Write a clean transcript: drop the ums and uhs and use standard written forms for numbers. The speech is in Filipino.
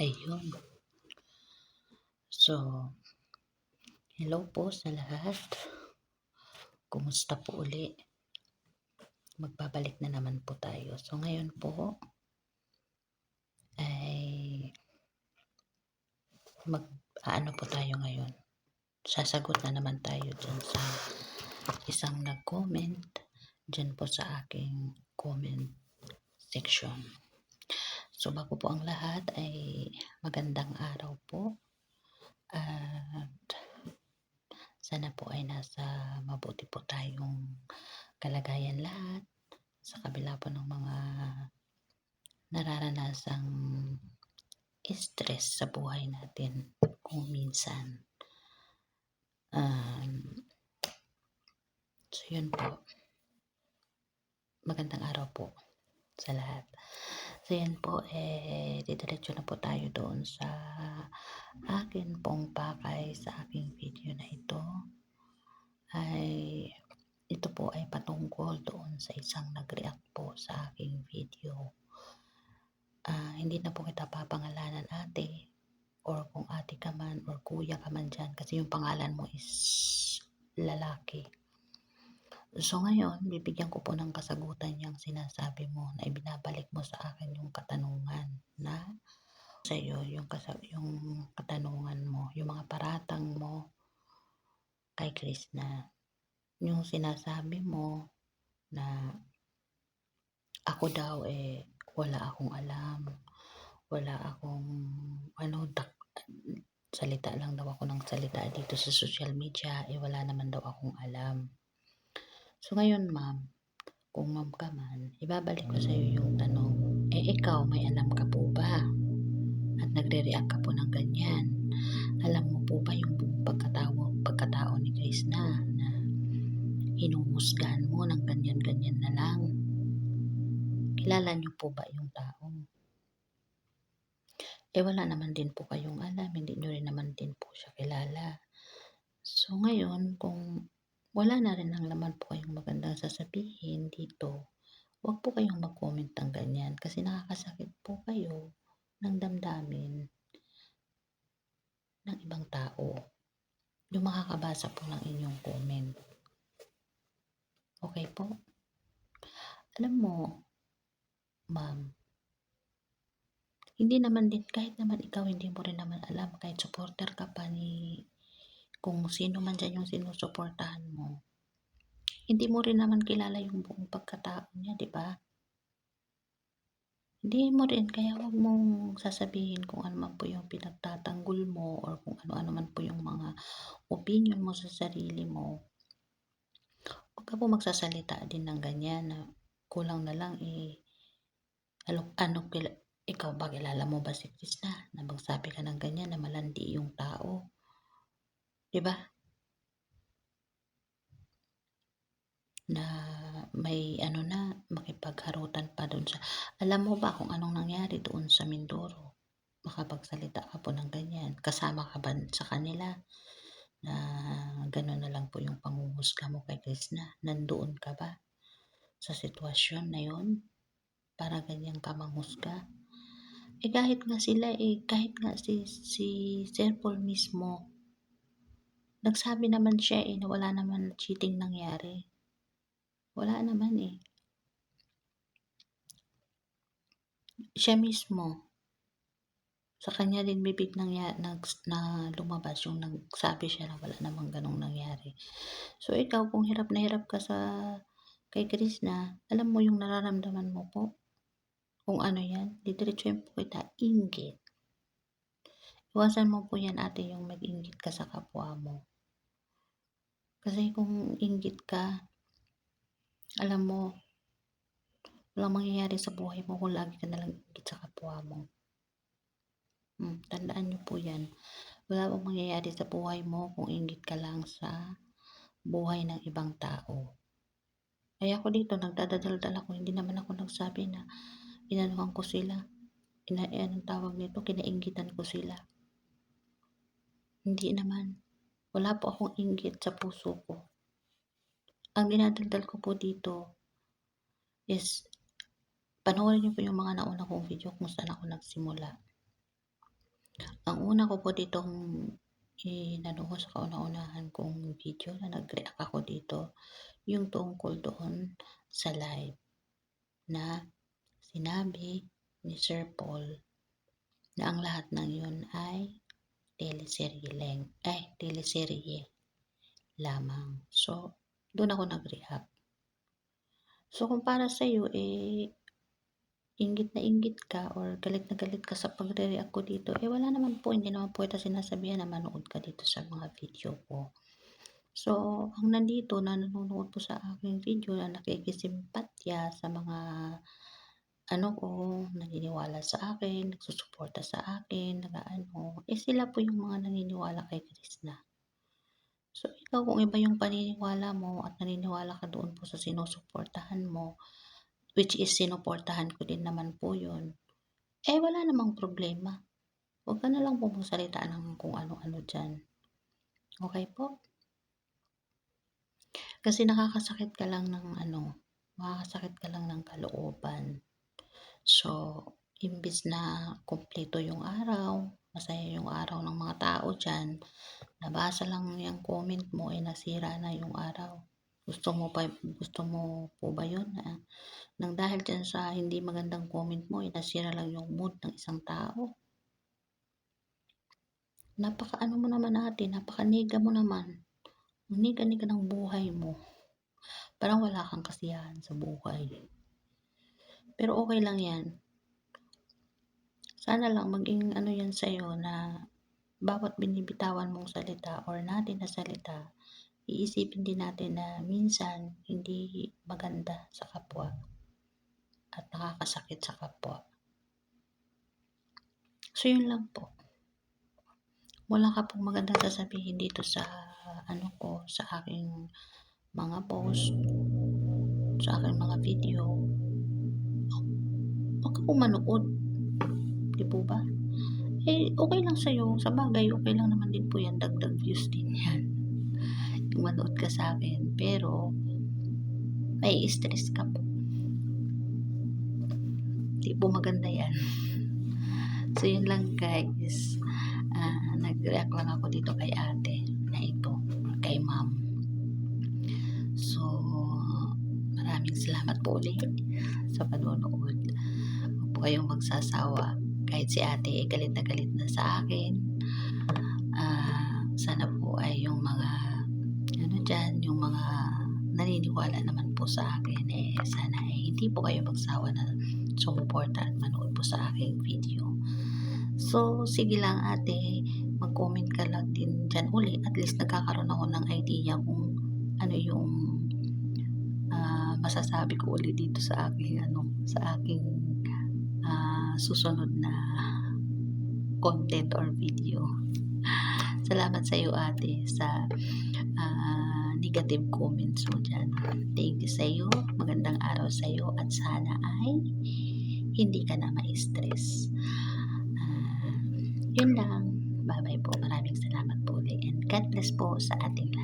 Ayun. So, hello po sa lahat. Kumusta po uli? Magbabalik na naman po tayo. So, ngayon po ay ano po tayo ngayon. Sasagot na naman tayo dyan sa isang nag-comment dyan po sa aking comment section. So, bago po ang lahat ay magandang araw po. At sana po ay nasa mabuti po tayong kalagayan lahat sa kabila po ng mga nararanasang stress sa buhay natin kung minsan. So yun po. Magandang araw po sa lahat. So yan po, didiretso na po tayo doon sa akin pong pakay sa aking video na ito. Ito po ay patungkol doon sa isang nag-react po sa aking video. Hindi na po kita papangalanan ate, or kung ate ka man or kuya ka man dyan, kasi yung pangalan mo is lalaki. So ngayon, bibigyan ko po ng kasagutan yung sinasabi mo na ibinabalik mo sa akin yung katanungan na sa iyo, yung katanungan mo, yung mga paratang mo kay Krishna. Yung sinasabi mo na ako daw wala akong alam, wala akong salita lang daw ako ng salita dito sa social media, wala naman daw akong alam. So ngayon ma'am, kung ma'am ka man, ibabalik ko sa iyo yung tanong, ikaw may alam ka po ba? At nagre-react ka po ng ganyan. Alam mo po ba yung buong pagkatao ni Krishna na hinuhusgahan mo ng ganyan-ganyan na lang? Kilala niyo po ba yung tao? Wala naman din po kayong alam, hindi niyo rin naman din po siya kilala. So ngayon, kung wala na rin naman po kayong magandang sasabihin dito, huwag po kayong mag-comment ng ganyan kasi nakakasakit po kayo ng damdamin ng ibang tao. Yung makakabasa po ng inyong comment. Okay po? Alam mo, ma'am, hindi naman din, kahit naman ikaw hindi mo rin naman alam, kahit supporter ka pa ni kung sino man dyan yung sinusuportahan mo, hindi mo rin naman kilala yung buong pagkatao niya, di ba? Hindi mo rin, kaya huwag mong sasabihin kung ano man po yung pinagtatanggol mo or kung ano-ano man po yung mga opinion mo sa sarili mo. Huwag ka po magsasalita din ng ganyan na kulang na lang ikaw ba, kilala mo ba si Krishna na magsabi ka ng ganyan na malandi yung tao? Diba? Na may makipagharutan pa doon sa, alam mo ba kung anong nangyari doon sa Mindoro? Makapagsalita ka po ng ganyan. Kasama ka ba sa kanila na gano'n na lang po yung panghuhusga mo kay Krishna? Nandoon ka ba sa sitwasyon na yon para ganyan ka manghusga? Kahit nga sila kahit nga si Sir Paul mismo, nagsabi naman siya na wala naman cheating nangyari. Wala naman Siya mismo, sa kanya din bibig na lumabas yung nagsabi siya na wala namang ganong nangyari. So ikaw, kung hirap na hirap ka kay Krishna, alam mo yung nararamdaman mo po? Kung ano yan, didiretsuhin po kita, inggit. Iwasan mo po yan ate, yung mag-inggit ka sa kapwa mo. Kasi kung inggit ka, alam mo, walang mangyayari sa buhay mo kung lagi ka nalang inggit sa kapwa mo. Tandaan nyo po yan. Wala pong mangyayari sa buhay mo kung inggit ka lang sa buhay ng ibang tao. Kaya ako dito, nagdadaldal ako, hindi naman ako nagsabi na inanuhan ko sila. Anong tawag nito, kinainggitan ko sila. Hindi naman. Wala po akong inggit sa puso ko. Ang dinadaldal ko po dito is, panoorin niyo po yung mga nauna kong video kung saan ako nagsimula. Ang una ko po ditong inano ko sa kauna-unahan kong video na nag-react ako dito, yung tungkol doon sa live na sinabi ni Sir Paul na ang lahat ng yun ay teleserye lamang. So, doon ako nag-react. So, kung para sa'yo, inggit na inggit ka or galit na galit ka sa pagre-react ko dito, wala naman po, hindi naman po kita sinasabihan na manood ka dito sa mga video ko. So, ang nandito na nanonood po sa aking video na nakikisimpatya sa mga ano ko, naniniwala sa akin, nagsusuporta sa akin, nag-aano, sila po yung mga naniniwala kay Krishna. So, ikaw kung iba yung paniniwala mo at naniniwala ka doon po sa sinusuportahan mo, which is sinuportahan ko din naman po yun, wala namang problema. Huwag ka na lang po magsalita ng kung ano-ano dyan. Okay po? Kasi nakakasakit ka lang ng makakasakit ka lang ng kalooban. So, imbis na kumpleto yung araw, masaya yung araw ng mga tao dyan, nabasa lang yung comment mo, nasira na yung araw. Gusto mo po ba yun? Nang dahil dyan sa hindi magandang comment mo, nasira lang yung mood ng isang tao. Napaka-ano mo naman ate, napaka-nega mo naman. Ang nega-nega ng buhay mo. Parang wala kang kasiyahan sa buhay. Pero okay lang yan. Sana lang maging ano yan sa'yo na bawat binibitawan mong salita or natin na salita, iisipin din natin na minsan hindi maganda sa kapwa at nakakasakit sa kapwa. So yun lang po. Wala ka pong magandang sasabihin dito sa sa aking mga post, sa aking mga video. Huwag ka pong manood. Di po ba? Okay lang sa'yo. Sa bagay, okay lang naman din po yan. Dagdag views din yan. Yung manood ka sa akin. Pero, may stress ka po. Di po maganda yan. So, yun lang guys. Nag-react lang ako dito kay ate na ito. Kay ma'am. So, maraming salamat po ulit sa panonood. Huwag po kayong magsasawa. Kahit si ate galit na sa akin. Sana po ay yung mga yung mga naniniwala naman po sa akin, sana hindi po kayo magsawa na sumuporta at manood po sa aking video. So, sige lang ate, mag-comment ka lang din dyan uli. At least nagkakaroon ako ng idea kung ano yung masasabi ko ulit dito sa aking susunod na content or video. Salamat sa iyo ate sa negative comments mo dyan. Thank you sa iyo. Magandang araw sa iyo at sana ay hindi ka na ma-stress. Yun lang. Bye-bye po. Maraming salamat po ulit and God bless po sa ating lahat.